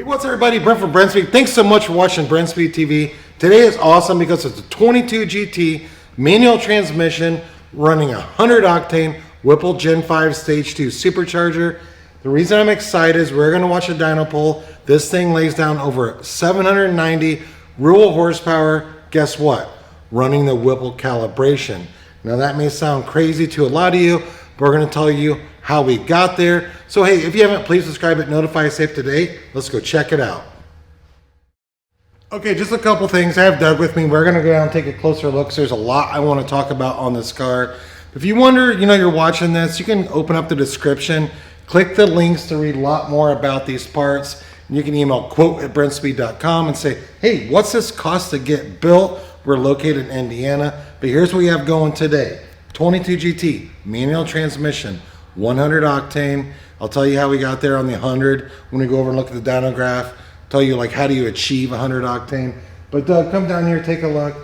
Hey, what's up, everybody? Brent from Brent Speed. Thanks so much for watching Brent Speed TV. Today is awesome because it's a 22 GT manual transmission running 100 octane Whipple Gen 5 Stage 2 Supercharger. The reason I'm excited is we're going to watch a dyno pull. This thing lays down over 790 real horsepower. Guess what? Running the Whipple calibration. Now that may sound crazy to a lot of you, but we're going to tell you how we got there. So hey, if you haven't, please subscribe and notify us up to date. Let's go check it out. Okay, just a couple things. I have Doug with me. We're going to go down and take a closer look. So there's a lot I want to talk about on this car. If you wonder, you're watching this, you can open up the description, click the links to read a lot more about these parts. And you can email quote@brentspeed.com and say, hey, what's this cost to get built? We're located in Indiana, but here's what we have going today. 22 GT, manual transmission, 100 octane. I'll tell you how we got there on the 100 when we go over and look at the dyno graph. Tell you how do you achieve 100 octane. But Doug, come down here, take a look.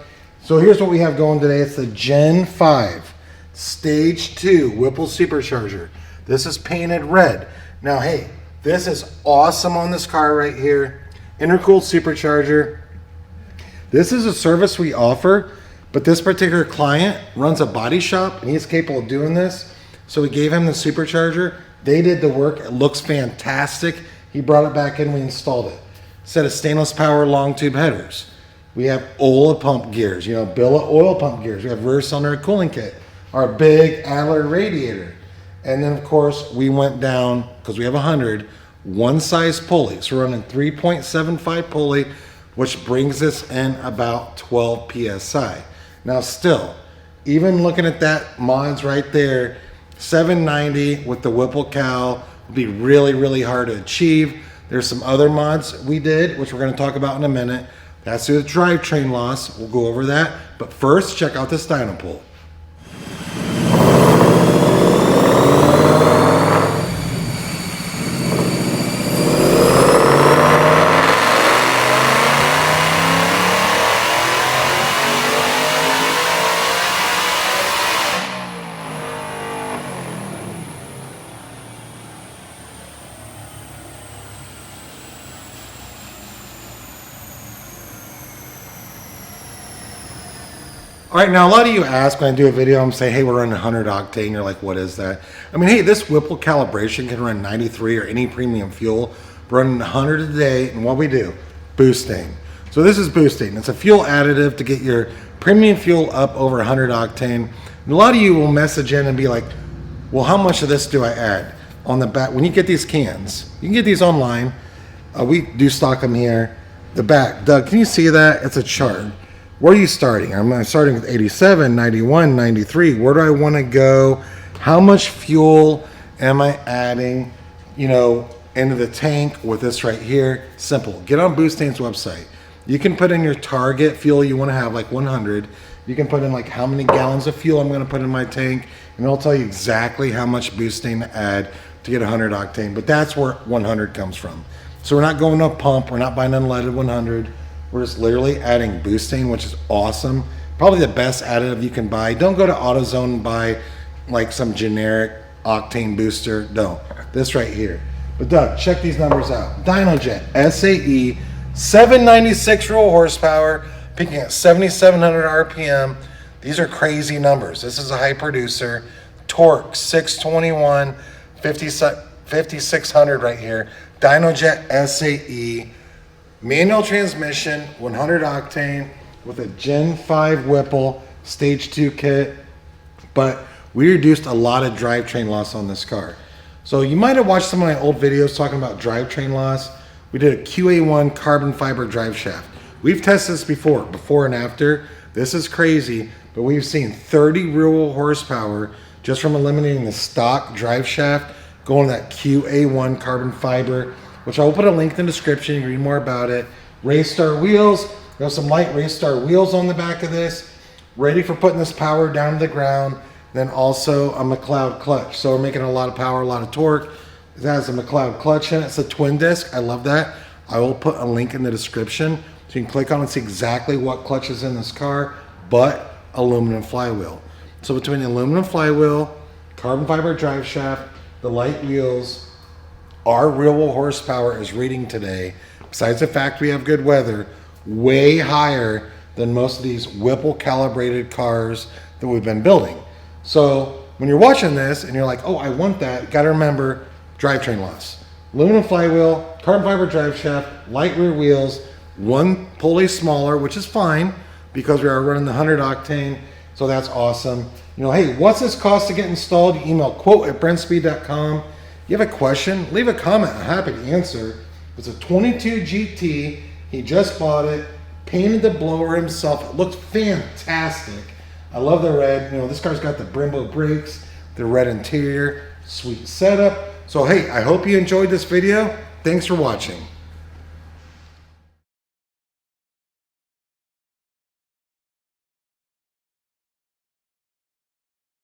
So here's what we have going today. It's the Gen 5 Stage 2 Whipple Supercharger. This is painted red. Now, hey, this is awesome on this car right here. Intercooled supercharger. This is a service we offer, but this particular client runs a body shop and he's capable of doing this. So we gave him the supercharger. They did the work. It looks fantastic. He brought it back in, we installed it. Set of stainless power long tube headers. We have oil pump gears, billet oil pump gears. We have rear cylinder cooling kit. Our big Adler radiator. And then of course we went down, because we have 100, one size pulley. So we're running 3.75 pulley, which brings us in about 12 PSI. Now still, even looking at that mods right there, 790 with the Whipple cal would be really, really hard to achieve. There's some other mods we did, which we're going to talk about in a minute. That's through the drivetrain loss. We'll go over that. But first, check out this dyno pull. All right, now a lot of you ask when I do a video, I'm saying, hey, we're running 100 octane. You're like, what is that? I mean, hey, this Whipple calibration can run 93 or any premium fuel. We're running 100 a day, and what we do, boosting. So this is boosting. It's a fuel additive to get your premium fuel up over 100 octane. And a lot of you will message in and be like, well, how much of this do I add? On the back, when you get these cans, you can get these online. We do stock them here. The back, Doug, can you see that? It's a chart. Where are you starting? I'm starting with 87, 91, 93. Where do I want to go? How much fuel am I adding, into the tank with this right here? Simple. Get on Boostane's website. You can put in your target fuel you want to have, like 100. You can put in how many gallons of fuel I'm going to put in my tank, and it'll tell you exactly how much Boostane to add to get 100 octane. But that's where 100 comes from. So we're not going to a pump. We're not buying unleaded 100. We're just literally adding Boostane, which is awesome. Probably the best additive you can buy. Don't go to AutoZone and buy some generic octane booster. No, this right here. But Doug, check these numbers out. DynoJet SAE, 796 real horsepower, peaking at 7,700 RPM. These are crazy numbers. This is a high producer. Torque, 621, 5,600 right here. DynoJet SAE. Manual transmission, 100 octane with a Gen 5 Whipple Stage 2 kit, but we reduced a lot of drivetrain loss on this car. So you might have watched some of my old videos talking about drivetrain loss. We did a QA1 carbon fiber drive shaft. We've tested this before and after. This is crazy, but we've seen 30 real horsepower just from eliminating the stock drive shaft, going to that QA1 carbon fiber, which I'll put a link in the description. You can read more about it. Raystar wheels. There's some light Raystar wheels on the back of this. Ready for putting this power down to the ground. Then also a McLeod clutch. So we're making a lot of power, a lot of torque. It has a McLeod clutch in it. It's a twin disc. I love that. I will put a link in the description. So you can click on it and see exactly what clutch is in this car, but aluminum flywheel. So between the aluminum flywheel, carbon fiber drive shaft, the light wheels, our real world horsepower is reading today, besides the fact we have good weather, way higher than most of these Whipple calibrated cars that we've been building. So when you're watching this and you're like, oh, I want that, you gotta remember drivetrain loss. Aluminum flywheel, carbon fiber drive shaft, light rear wheels, one pulley smaller, which is fine because we are running the 100 octane, so that's awesome. You know, hey, what's this cost to get installed? You email quote@brentspeed.com. You have a question, leave a comment, I'm happy to answer. It's a 22 GT, he just bought it, painted the blower himself, it looks fantastic. I love the red, you know, this car's got the Brembo brakes, the red interior, sweet setup. So hey, I hope you enjoyed this video. Thanks for watching.